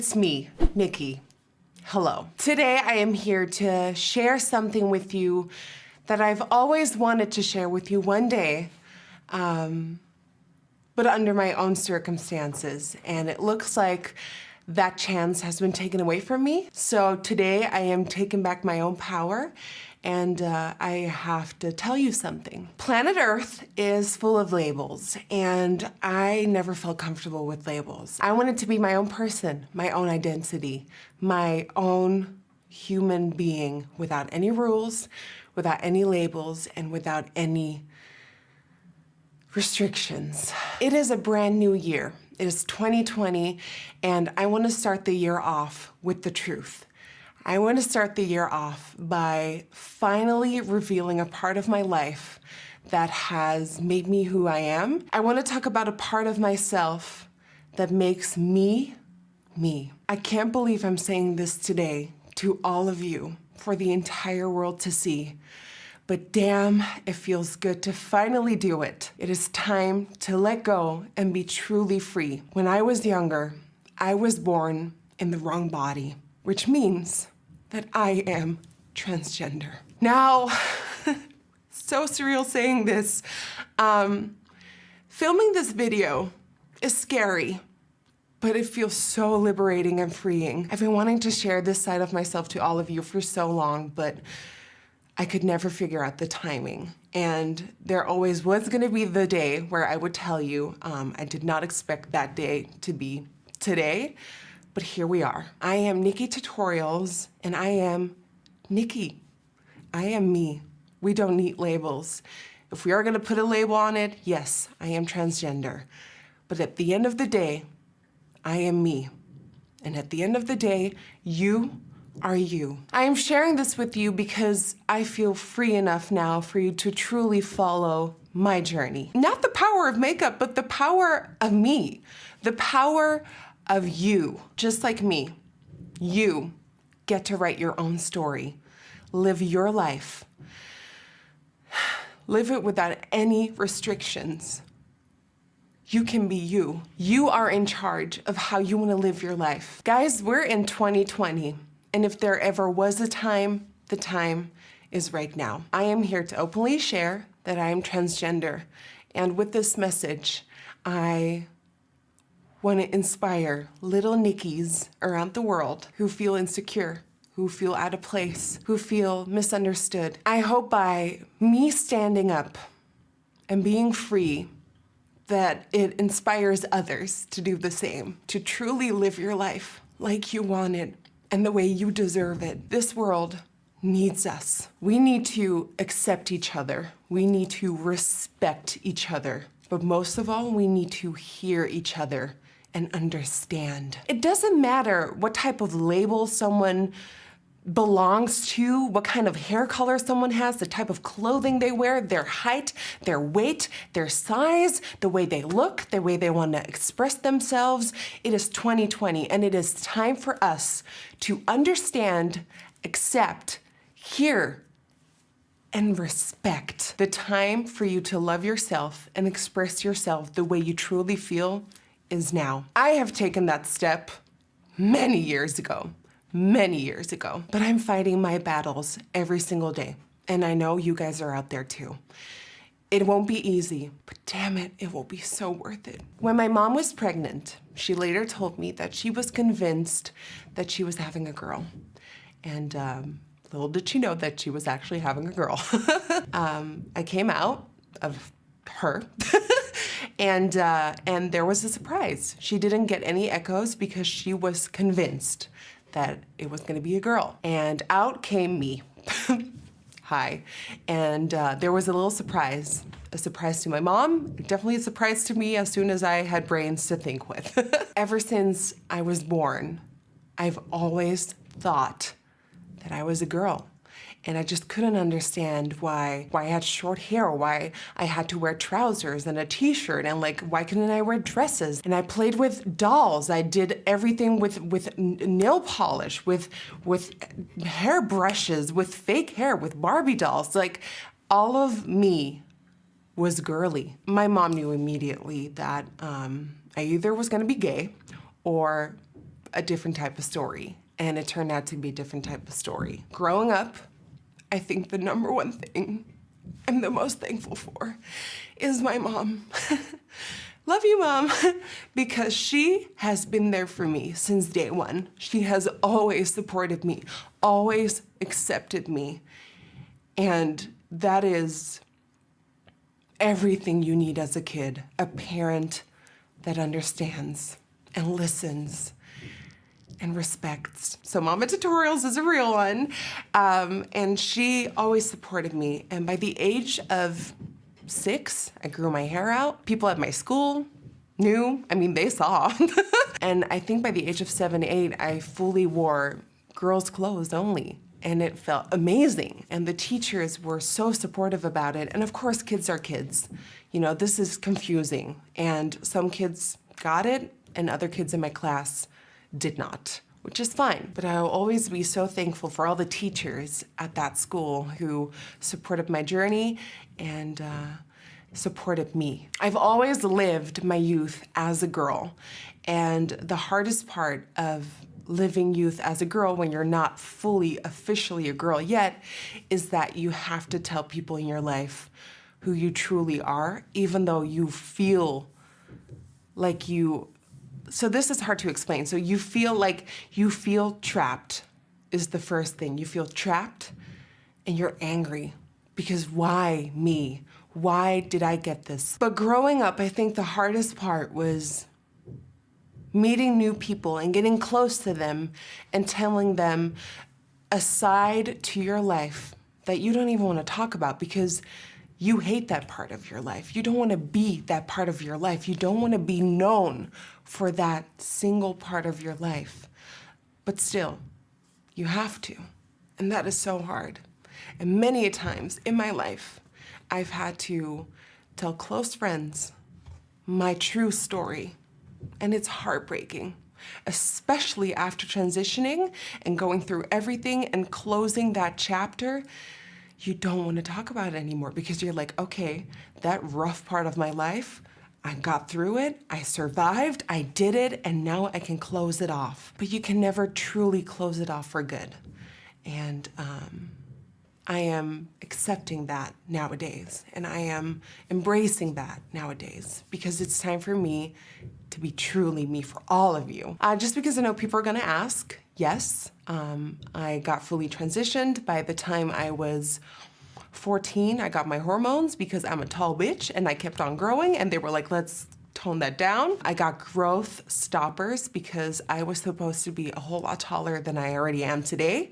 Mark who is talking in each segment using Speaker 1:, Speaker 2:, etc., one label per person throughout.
Speaker 1: It's me, Nikki. Hello. Today I am here to share something with you that I've always wanted to share with you one day, but under my own circumstances. And it looks like that chance has been taken away from me. So today I am taking back my own power, and I have to tell you something. Planet Earth is full of labels, and I never felt comfortable with labels. I wanted to be my own person, my own identity, my own human being without any rules, without any labels, and without any restrictions. It is a brand new year. It is 2020, and I want to start the year off with the truth. I want to start the year off by finally revealing a part of my life that has made me who I am. I want to talk about a part of myself that makes me, me. I can't believe I'm saying this today to all of you, for the entire world to see. But damn, it feels good to finally do it. It is time to let go and be truly free. When I was younger, I was born in the wrong body, which means that I am transgender. Now, so surreal saying this. Filming this video is scary, but it feels so liberating and freeing. I've been wanting to share this side of myself to all of you for so long, but I could never figure out the timing. And there always was gonna be the day where I would tell you. I did not expect that day to be today, but here we are. I am Nikkietutorials, and I am Nikki. I am me. We don't need labels. If we are gonna put a label on it, yes, I am transgender. But at the end of the day, I am me. And at the end of the day, you are you. I am sharing this with you because I feel free enough now for you to truly follow my journey. Not the power of makeup, but the power of me. The power of you. Just like me, you get to write your own story. Live your life. Live it without any restrictions. You can be you. You are in charge of how you want to live your life. Guys, we're in 2020. And if there ever was a time, the time is right now. I am here to openly share that I am transgender. And with this message, I want to inspire little Nickies around the world who feel insecure, who feel out of place, who feel misunderstood. I hope by me standing up and being free, that it inspires others to do the same, to truly live your life like you want it and the way you deserve it. This world needs us. We need to accept each other. We need to respect each other. But most of all, we need to hear each other and understand. It doesn't matter what type of label someone belongs to, what kind of hair color someone has, the type of clothing they wear, their height, their weight, their size, the way they look, the way they want to express themselves. It is 2020, and it is time for us to understand, accept, hear, and respect. The time for you to love yourself and express yourself the way you truly feel is now. I have taken that step many years ago. But I'm fighting my battles every single day. And I know you guys are out there too. It won't be easy, but damn it, it will be so worth it. When my mom was pregnant, she later told me that she was convinced that she was having a girl. And little did she know that she was actually having a girl. I came out of her. And there was a surprise. She didn't get any echoes because she was convinced that it was gonna be a girl. And out came me. Hi. And there was a little surprise. A surprise to my mom, definitely a surprise to me as soon as I had brains to think with. Ever since I was born, I've always thought that I was a girl. And I just couldn't understand why I had short hair, why I had to wear trousers and a t-shirt, and like, why couldn't I wear dresses? And I played with dolls. I did everything with nail polish, with hair brushes, with fake hair, with Barbie dolls. Like, all of me was girly. My mom knew immediately that I either was gonna be gay or a different type of story, and it turned out to be a different type of story. Growing up, I think the number one thing I'm the most thankful for is my mom. Love you, Mom, because she has been there for me since day one. She has always supported me, always accepted me, and that is everything you need as a kid, a parent that understands and listens and respects. So Mama Tutorials is a real one, and she always supported me. And by the age of 6, I grew my hair out. People at my school knew, I mean, they saw. And I think by the age of 7, 8, I fully wore girls' clothes only. And it felt amazing. And the teachers were so supportive about it. And of course, kids are kids. You know, this is confusing. And some kids got it, and other kids in my class did not, which is fine. But I'll always be so thankful for all the teachers at that school who supported my journey and supported me. I've always lived my youth as a girl. And the hardest part of living youth as a girl when you're not fully officially a girl yet is that you have to tell people in your life who you truly are, even though you feel like you, so this is hard to explain. So you feel trapped is the first thing. You feel trapped and you're angry because why me? Why did I get this? But growing up, I think the hardest part was meeting new people and getting close to them and telling them a side to your life that you don't even want to talk about because you hate that part of your life. You don't want to be that part of your life. You don't want to be known for that single part of your life. But still, you have to. And that is so hard. And many a times in my life, I've had to tell close friends my true story. And it's heartbreaking, especially after transitioning and going through everything and closing that chapter. You don't want to talk about it anymore because you're like, okay, that rough part of my life, I got through it, I survived, I did it, and now I can close it off. But you can never truly close it off for good. And I am accepting that nowadays, and I am embracing that nowadays because it's time for me to be truly me for all of you. Just because I know people are gonna ask, yes, I got fully transitioned. By the time I was 14, I got my hormones because I'm a tall bitch and I kept on growing, and they were like, let's tone that down. I got growth stoppers because I was supposed to be a whole lot taller than I already am today.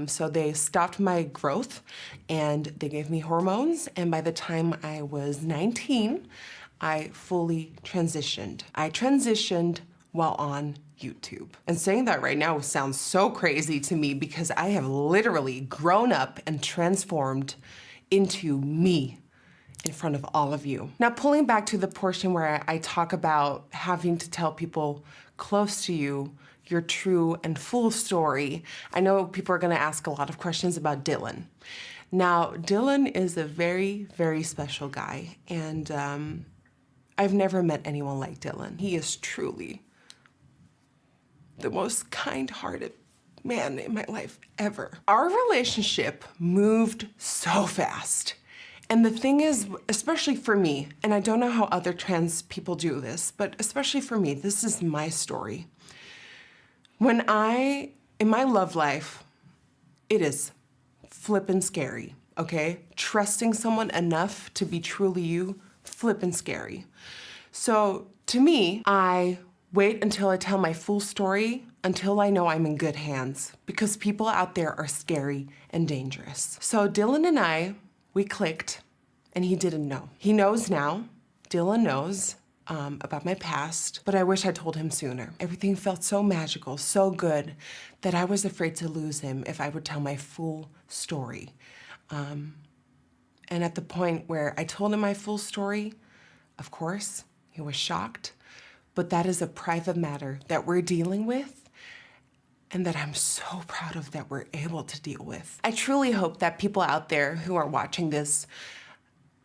Speaker 1: So they stopped my growth and they gave me hormones. And by the time I was 19, I fully transitioned. I transitioned while on YouTube. And saying that right now sounds so crazy to me because I have literally grown up and transformed into me in front of all of you. Now, pulling back to the portion where I talk about having to tell people close to you your true and full story, I know people are gonna ask a lot of questions about Dylan. Now, Dylan is a very, very special guy, and I've never met anyone like Dylan. He is truly the most kind-hearted man in my life ever. Our relationship moved so fast. And the thing is, especially for me, and I don't know how other trans people do this, but especially for me, this is my story. In my love life, it is flippin' scary, okay? Trusting someone enough to be truly you, flippin' scary. So to me, I wait until I tell my full story until I know I'm in good hands because people out there are scary and dangerous. So Dylan and I, we clicked and he didn't know. He knows now. Dylan knows about my past, but I wish I told him sooner. Everything felt so magical, so good, that I was afraid to lose him if I would tell my full story. And at the point where I told him my full story, of course, he was shocked, but that is a private matter that we're dealing with and that I'm so proud of that we're able to deal with. I truly hope that people out there who are watching this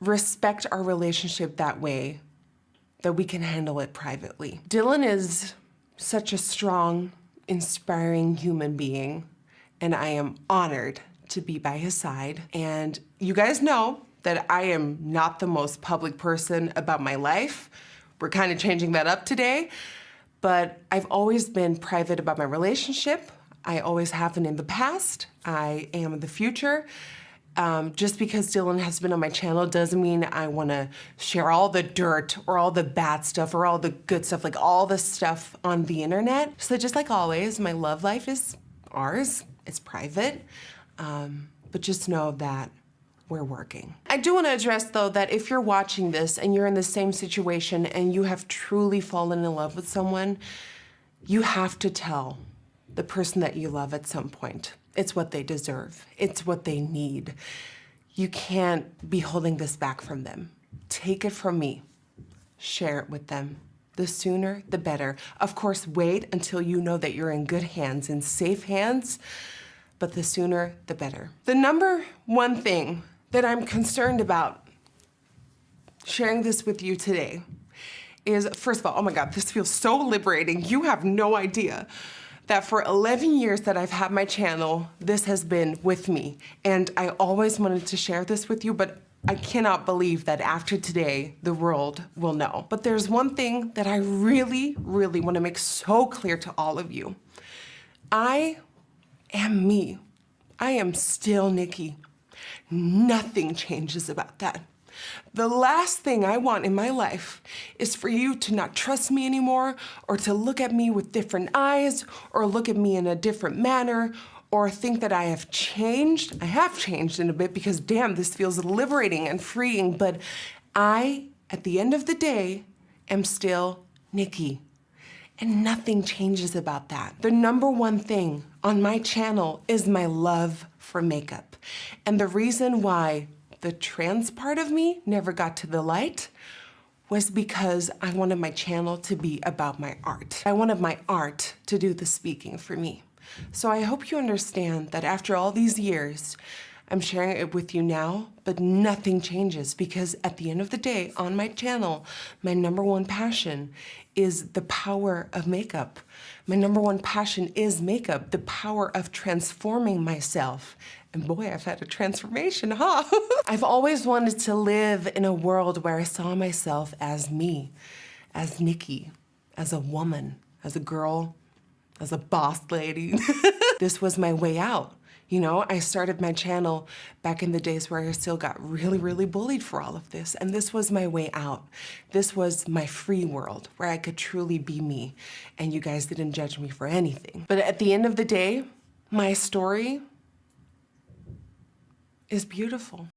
Speaker 1: respect our relationship that way, that we can handle it privately. Dylan is such a strong, inspiring human being, and I am honored to be by his side. And you guys know that I am not the most public person about my life. We're kind of changing that up today, but I've always been private about my relationship. I always have been in the past. I am in the future. Just because Dylan has been on my channel doesn't mean I want to share all the dirt or all the bad stuff or all the good stuff, like all the stuff on the internet. So just like always, my love life is ours. It's private. But just know that we're working. I do want to address, though, that if you're watching this and you're in the same situation and you have truly fallen in love with someone, you have to tell the person that you love at some point. It's what they deserve. It's what they need. You can't be holding this back from them. Take it from me. Share it with them. The sooner, the better. Of course, wait until you know that you're in good hands, in safe hands, but the sooner, the better. The number one thing that I'm concerned about sharing this with you today is, first of all, oh my God, this feels so liberating. You have no idea that for 11 years that I've had my channel, this has been with me. And I always wanted to share this with you, but I cannot believe that after today, the world will know. But there's one thing that I really, really want to make so clear to all of you. I am me. I am still Nikki. Nothing changes about that. The last thing I want in my life is for you to not trust me anymore, or to look at me with different eyes, or look at me in a different manner, or think that I have changed. I have changed in a bit because damn, this feels liberating and freeing, but I, at the end of the day, am still Nikki. And nothing changes about that. The number one thing on my channel is my love for makeup. And the reason why the trans part of me never got to the light was because I wanted my channel to be about my art. I wanted my art to do the speaking for me. So I hope you understand that after all these years, I'm sharing it with you now, but nothing changes because at the end of the day, on my channel, my number one passion is the power of makeup. My number one passion is makeup, the power of transforming myself. And boy, I've had a transformation, huh? I've always wanted to live in a world where I saw myself as me, as Nikki, as a woman, as a girl, as a boss lady. This was my way out. You know, I started my channel back in the days where I still got really, really bullied for all of this. And this was my way out. This was my free world where I could truly be me. And you guys didn't judge me for anything. But at the end of the day, my story is beautiful.